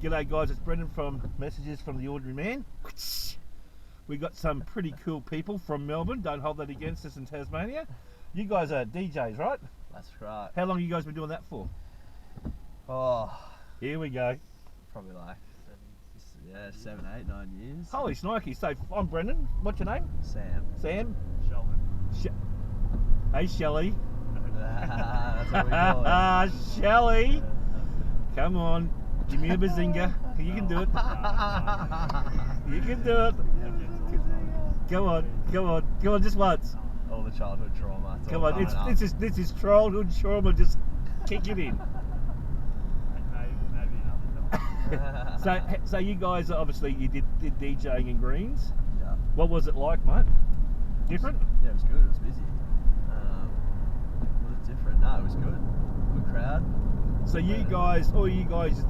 G'day guys, it's Brendan from Messages from the Ordinary Man. We got some pretty cool people from Melbourne. Don't hold that against us in Tasmania. You guys are DJs, right? That's right. How long have you guys been doing that for? Oh, Here we go. probably like 7, 8, 9 years. Holy snikey. So I'm Brendan. What's your name? Sam. Sam? Sheldon. Hey Shelly. That's what we call it. Shelly. Come on. Give me a bazinga. You can do it. You can do it. Come on. Come on. Come on, just once. All the childhood trauma. Come on. This is childhood trauma just kicking in. Maybe another time. So you guys obviously you did DJing in Greens. Yeah. What was it like, mate? Different? Yeah, it was good. It was busy. Was it different? No, it was good. Good crowd. So you guys,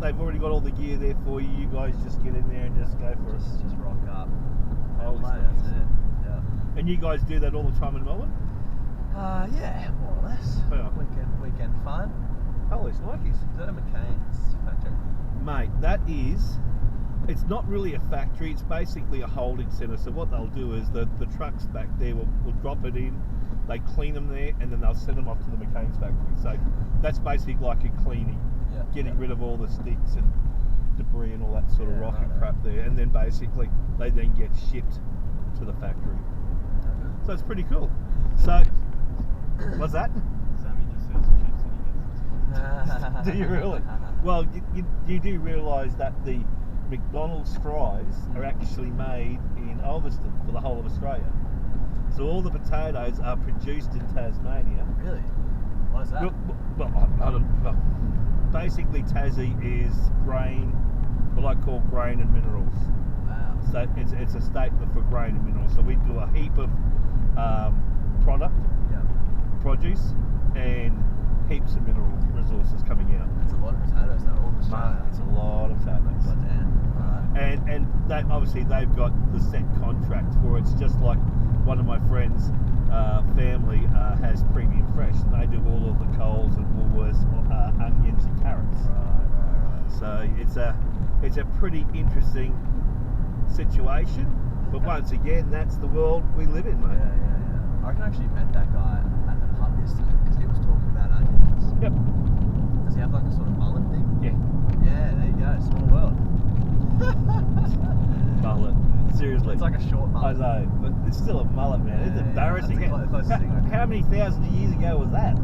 they've already got all the gear there for you. You guys just get in there and just go for it. Just rock up. Holy Play, smokes. that's it. Yeah. And you guys do that all the time in Melbourne? Yeah, more or less. Yeah. Weekend fun. Holy snikes. Is that a McCain's factory? Mate, it's not really a factory, it's basically a holding centre. So what they'll do is the trucks back there will drop it in, they clean them there, and then they'll send them off to the McCain's factory. So that's basically like a cleaning, getting rid of all the sticks and debris and all that sort of rock and crap there. And then basically they then get shipped to the factory. So it's pretty cool. So, what's that? Sammy just says chips and he gets Do you really? Well, you do realise that the McDonald's fries are actually made in Ulverston for the whole of Australia. So all the potatoes are produced in Tasmania. Really? What is that? Well, I don't know. Basically, Tassie is grain, what I call grain and minerals. Wow. So it's a statement for grain and minerals. So we do a heap of product, produce, and heaps of mineral resources coming out. It's a lot of potatoes though, all of Australia. It's a lot of potatoes. God damn. Alright. And they obviously they've got the set contract for it. It's just like one of my friends' family has Premium Fresh, and they do all of the Coles and Woolworths, onions and carrots. Right. So it's a pretty interesting situation. But once again, that's the world we live in, mate. Yeah. I reckon I actually met that guy at the pub yesterday because he was talking about onions. Yep. Does he have like a sort of mullet thing? Yeah. Yeah, there you go. Small world. Mullet. Seriously. It's like a short I mullet. know, but it's still a mullet, man. It's embarrassing. That's the closest thing I can- How many thousands of years ago was that?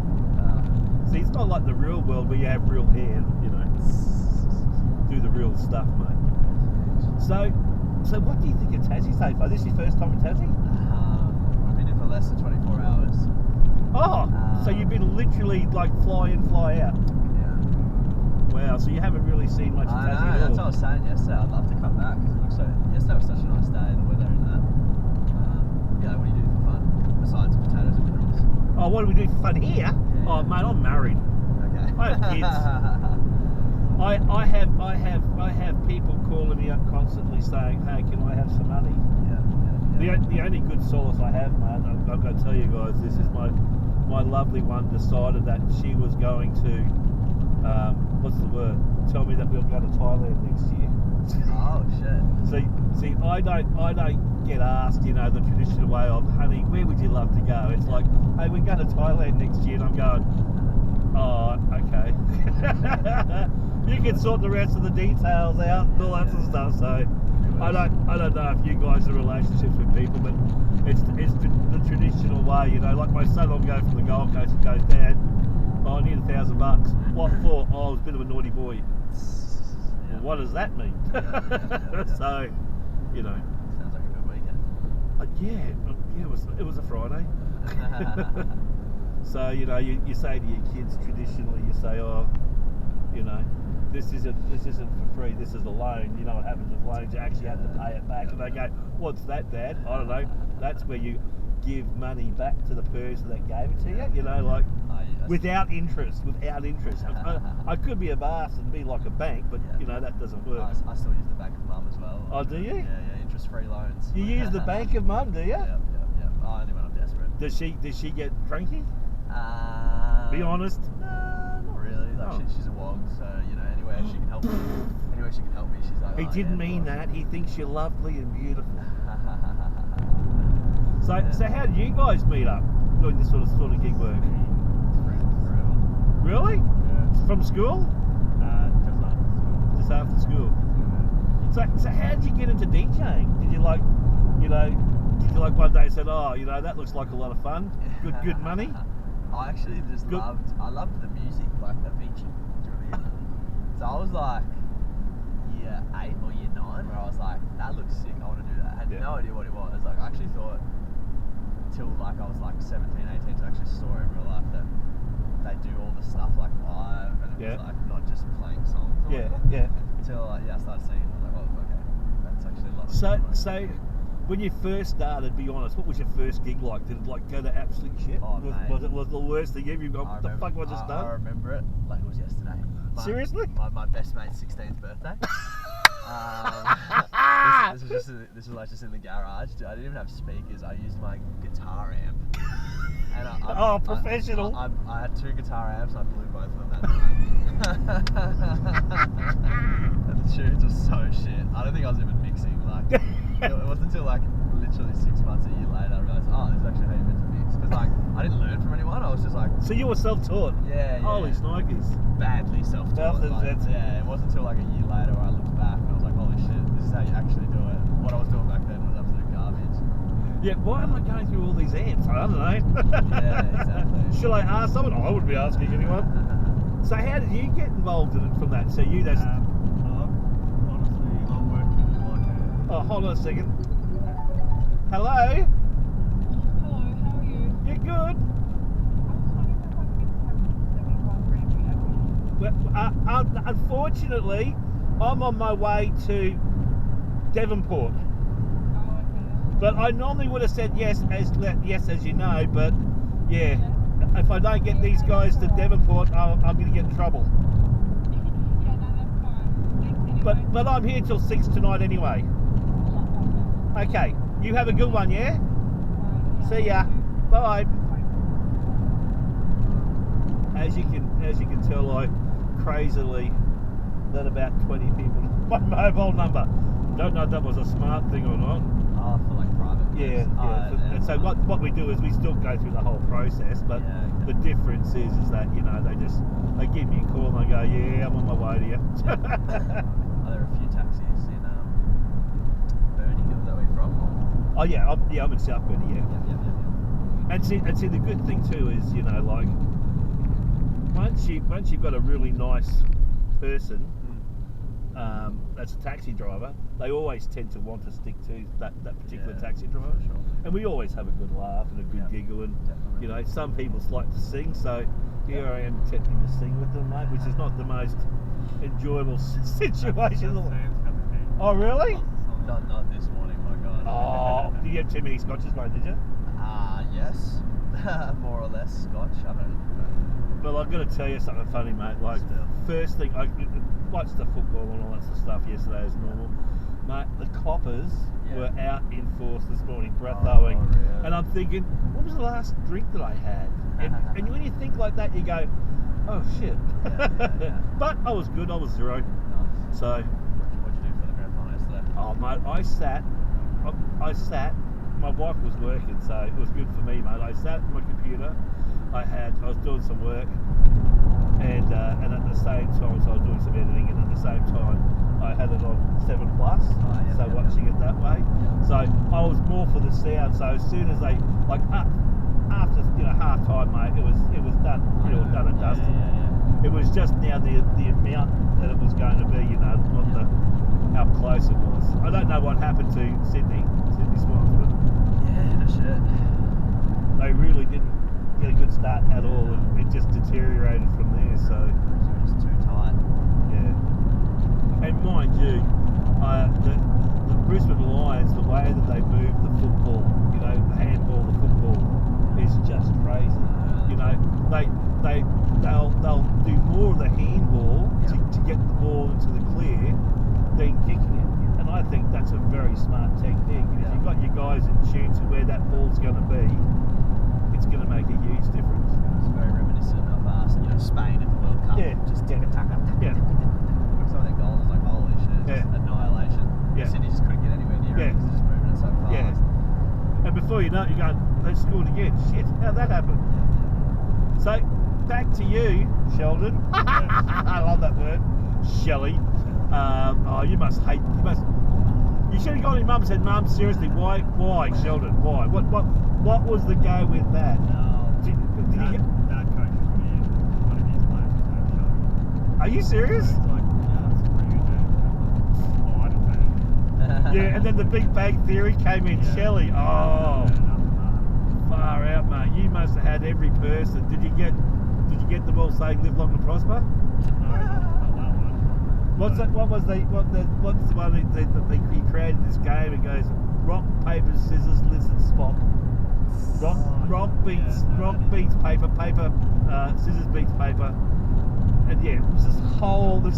See, it's not like the real world where you have real hair, you know, do the real stuff, mate. So what do you think of Tassie so far? This is your first time in Tassie? I've been in for less than 24 hours. Oh, so you've been literally like fly in, fly out. Yeah. Wow, so you haven't really seen much of I Tassie know, at that's what I all. was saying yesterday. I'd love to come back because it looks so. Yesterday was such a nice day, the weather and that. Yeah, what do you do for fun besides potatoes and minerals? Oh, what do we do for fun here? Yeah. Oh, mate, I'm married. Okay. I have kids. I have people calling me up constantly saying, "Hey, can I have some money?" Yeah. The only good solace I have, man, I've got to tell you guys, this is my lovely one decided that she was going to, what's the word? Tell me that we'll go to Thailand next year. Oh shit. See, I don't get asked, you know, the traditional way of, honey, where would you love to go? It's like, hey, we're going to Thailand next year, and I'm going, oh, okay. You can sort the rest of the details out and all that sort of stuff. So I don't know if you guys are relationships with people, but it's the traditional way, you know. Like my son will go from the Gold Coast and goes, Dad, I need $1,000. What for? Oh, I was a bit of a naughty boy. Well, what does that mean? So, you know. Sounds like a good weekend. Yeah, it was a Friday. So, you know, you say to your kids traditionally, you say, oh, you know, this isn't for free, this is a loan. You know what happens with loans, you actually have to pay it back. And they go, what's that, Dad? I don't know. That's where you give money back to the person that gave it to you, you know, like without interest. I could be a boss and be like a bank, but you know, that doesn't work. I still use the Bank of Mum as well. Oh, do you? Yeah, interest-free loans. You use the Bank of Mum, do you? Yeah. Oh, only when I'm desperate. Does she get cranky? Be honest. Not really. Like she's a wog, so you know, anywhere she can help me He Oh, didn't yeah, mean of that. He thinks you're lovely and beautiful. course. So how did you guys meet up doing this sort of gig work? Friends forever. Really? Yeah. From school? Just after school. Just after school. Yeah. So how did you get into DJing? Did you like one day said, oh, that looks like a lot of fun, good money? I actually just Good. loved the music, like Avicii. Do you want to hear it? So I was like year 8 or year 9, where I was like, that looks sick, I want to do that. I had no idea what it was. Like, I actually thought till like I was like 17, 18 to actually saw in real life that they do all the stuff like live, and it was like not just playing songs. Yeah. Until I started seeing it, I was like, oh, okay, that's actually a lot of fun. So when you first started, be honest, what was your first gig like? Did it like go to absolute shit? Oh, was it the worst thing ever? You've gone, what the fuck was I just done? I remember it like it was yesterday. Seriously? My best mate's 16th birthday. This was like just in the garage. Dude, I didn't even have speakers. I used my guitar amp. And professional. I had 2 guitar amps. And I blew both of them that night. And the tunes were so shit. I don't think I was even mixing. Like it wasn't until like literally 6 months, a year later, I realized, oh, this is actually how you meant to mix. Because like I didn't learn from anyone. I was just like. So you were self-taught? Yeah. Holy snikes. Badly self-taught. Yeah, it wasn't until like a year later where I looked back and I was like, holy shit, this is how you actually do it. What I was doing back then was absolute garbage. Yeah, why am I going through all these amps? I don't know. Yeah, exactly. Shall I ask someone? I wouldn't be asking anyone. So how did you get involved in it from that? So you just... Honestly, I'm working like Oh, hold on a second. Hello? Hello, how are you? You're good? Well, unfortunately, I'm on my way to Devonport. But I normally would have said yes, as you know, but yeah, if I don't get these guys to Devonport, I'm going to get in trouble. Yeah, no, that's fine. Thanks anyway. But I'm here till 6 tonight anyway. Okay, you have a good one, yeah? See ya. Bye. As you can tell, I crazily let about 20 people know my mobile number. Don't know if that was a smart thing or not. Oh, for like private. Yeah. And so what we do is we still go through the whole process, but the difference is that they give me a call and I go, yeah, I'm on my way to you. Are there a few taxis in Burnie? Is that where you're from? Oh yeah, I'm in South Burnie, yeah. Yeah. And see, the good thing too is, like once you've got a really nice person that's a taxi driver, they always tend to want to stick to that particular taxi driver. Sure. And we always have a good laugh and a good giggle, and Definitely. some people like to sing, so here I am attempting to sing with them, mate, which is not the most enjoyable situation. Oh really? Not this morning, my God. Oh, did you have too many scotches, mate, did you? Yes. More or less scotch. I don't know. Well, I've got to tell you something funny, mate. Like, first thing, I watched the football and all that sort of stuff yesterday as normal. Mate, the coppers were out in force this morning, breath owing. Really? And I'm thinking, what was the last drink that I had? And when you think like that, you go, oh shit. Yeah. But I was good, I was 0. Nice. So, What'd you do for the grand final yesterday? oh mate, I sat, my wife was working, so it was good for me, mate. I sat at my computer, I was doing some work, and at the same time, so I was doing some editing, and at the same time, I had it on 7 Plus, so watching it that way. So I was more for the sound. So as soon as they after half time, mate, it was done, done and dusted. Yeah. It was just now the amount that it was going to be, not how close it was. I don't know what happened to Sydney Swans, but Yeah, no shit. they really didn't get a good start at all, and it just deteriorated from there. So It was too tight. yeah, and mind you, the Brisbane Lions, the way that they move the football, the handball, the football, is just crazy. They'll do more of the handball to get the ball into the clear than kicking it. And I think that's a very smart technique. And if you've got your guys in tune to where that ball's going to be, it's going to make a huge difference. It's very reminiscent of Spain in the World Cup. Yeah. Just tick-a-tack-a. Yeah. Some of their goals, like, holy shit, just Yeah. annihilate before you know it, you're going, they scored again. Shit, how'd that happen? So, back to you, Sheldon. I love that word. Shelly. Oh, you must hate, you should have gone to your mum and said, Mum, seriously, why, Sheldon, why? What was the go with that? Did you get... Dad coached me, one of his players was named Sheldon. Are you serious? So it's like, yeah, that's a pretty good name. Oh, I didn't say Yeah, and then the Big Bang Theory came in, Yeah. Shelly. Oh, And after far out, mate. You must have had every person. Did you get them all saying live long and prosper? that, no, not that one. What's the one that he created this game? It goes rock, paper, scissors, lizard, spot. Rock beats paper, scissors beats paper, and yeah, it was this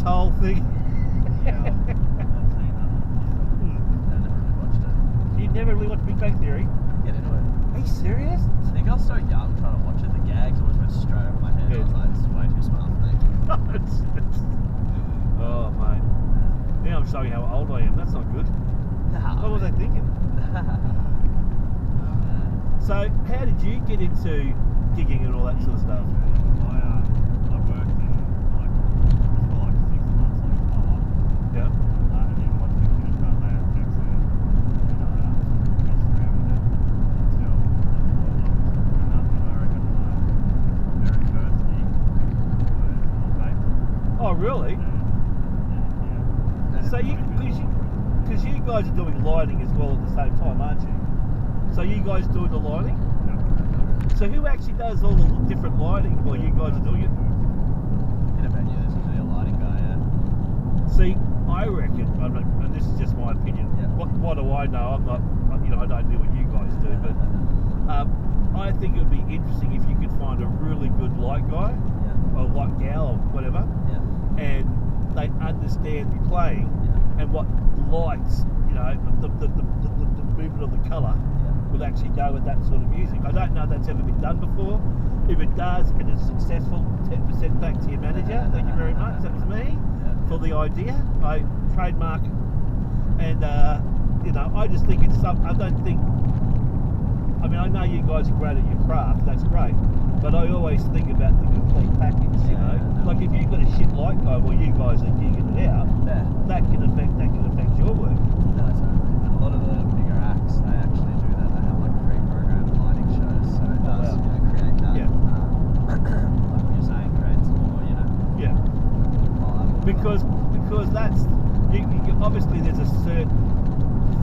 whole thing. Yeah, I've seen that one. I never really watched it. You never really watched Big Bang Theory? Get into it. Are you serious? I think I was so young trying to watch it. The gags always went straight over my head. I was like, this is way too smart for me. Oh mate, now I'm showing how old I am. That's not good. What was I thinking? So, how did you get into gigging and all that sort of stuff? I worked in for like 6 months like a bar. Yeah. And then once we finished that, they had texted and messed around with it until and that's when I reckon my very first gig was on paper. Oh, really? Yeah. So because you guys are doing lighting as well at the same time, aren't you? So you guys doing the lighting? So who actually does all the different lighting while you guys are doing it? In a venue, there's usually a lighting guy, yeah. See, I reckon, and this is just my opinion. Yeah. What do I know? I'm not, I don't do what you guys do, but I think it would be interesting if you could find a really good light guy Yeah. or light gal or whatever, Yeah. and they understand the playing and what lights, the movement of the colour will actually go with that sort of music. I don't know if that's ever been done before. If it does and it's successful, 10% back to your manager. Thank you very much. That was me for the idea. I trademark, and I just think it's something. I don't think. I mean, I know you guys are great at your craft. That's great, but I always think about the complete package. Like if you've got a shit light guy while you guys are gigging it out, that can affect your work. No, totally. And a lot of the bigger acts, they actually do that. They have like pre-programmed lighting shows, so it does create that. Yeah. Like you're saying, creates more, Yeah. vibe. Because that's you, obviously there's a certain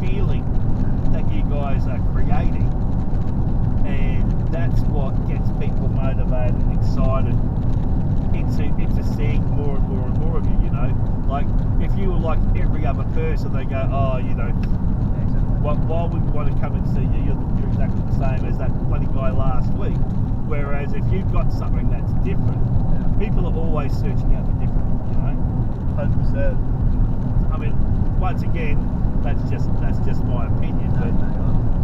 feeling that you guys are creating, and that's what gets people motivated and excited into seeing more and more and more of you. Like if you were like every other person, they go, oh, why would we want to come and see you? You're exactly the same as that bloody guy last week. Whereas if you've got something that's different, people are always searching out for different, 100%. I mean, once again, that's just my opinion,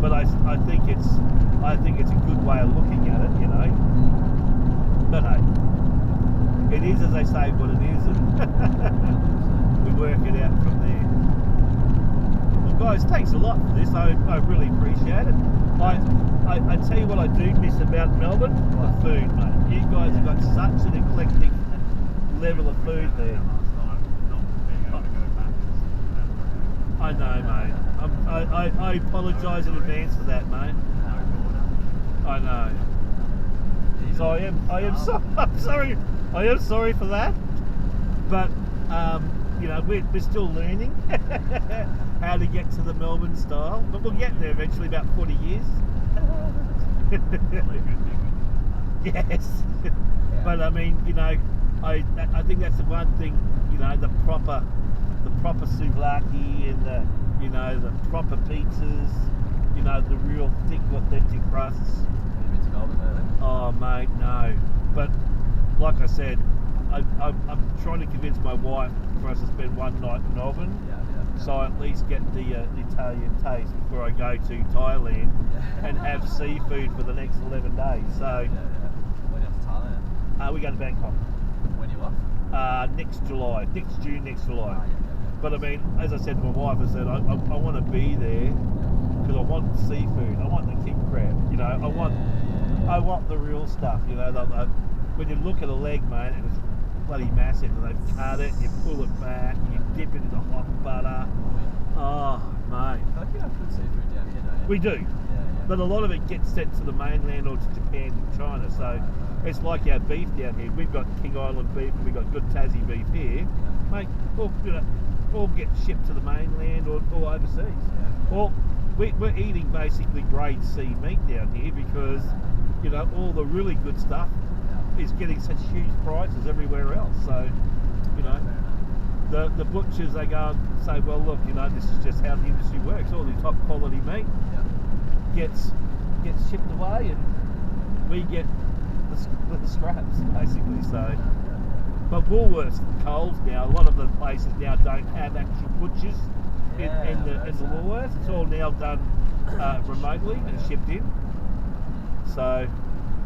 but I think it's a good way of looking at it, But hey, it is, as they say, what it is, and we work it out from there. Well, guys, thanks a lot for this. I really appreciate it. I tell you what I do miss about Melbourne, the food, mate. You guys have got such an eclectic level of food there. I know, mate. I apologise in advance for that, mate. I know. So I'm sorry. I am sorry for that. But we're still learning how to get to the Melbourne style. But we'll get there eventually, about 40 years. Yes. But I mean, I think that's the one thing, the proper souvlaki and the proper pizzas, the real thick authentic crusts. Oh mate, no. But like I said, I'm trying to convince my wife for us to spend one night in Melbourne, so I at least get the Italian taste before I go to Thailand and have seafood for the next 11 days. So When you have to Thailand? we go to Bangkok When you off? next June. But I mean, as I said to my wife, I said I want to be there because I want seafood. I want the king crab. You know, I want the real stuff. You know, when you look at a leg, mate, and it's bloody massive, and they've cut it, and you pull it back, and you dip it into hot butter. Oh, mate. I feel like you have good seafood down here, don't you? We do. But a lot of it gets sent to the mainland or to Japan and China, so it's like our beef down here. We've got King Island beef and we've got good Tassie beef here. Mate, all get shipped to the mainland or overseas. Well, we're eating basically grade C meat down here because, you know, all the really good stuff is getting such huge prices everywhere else. So, you know, the butchers, they go and say, well, look, you know, this is just how the industry works. All the top quality meat gets shipped away, and we get the scraps basically. So, but Woolworths and Coles now, a lot of the places now don't have actual butchers in the Woolworths. It's all now done remotely and shipped in. So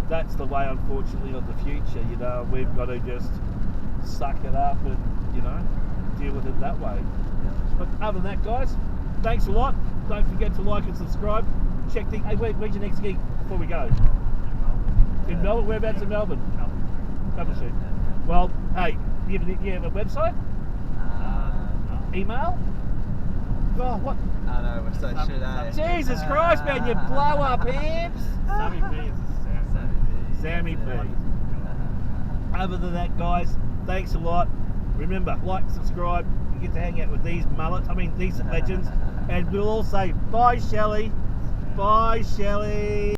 that's the way, unfortunately, of the future. You know, we've got to just suck it up and, you know, deal with it that way. But other than that, guys, thanks a lot. Don't forget to like and subscribe. Check the. Hey, where's your next gig before we go? In Melbourne. Whereabouts in Melbourne? Troubleshoot. Well, hey, you have a website? Email? Oh, what? I know, we're so shit, eh? Jesus Christ, man, you blow up amps. Sammy P is Sammy P. Other than that, guys, thanks a lot. Remember, like, subscribe. You get to hang out with these mullets. I mean, these legends. And we'll all say bye, Shelly. Bye, Shelly.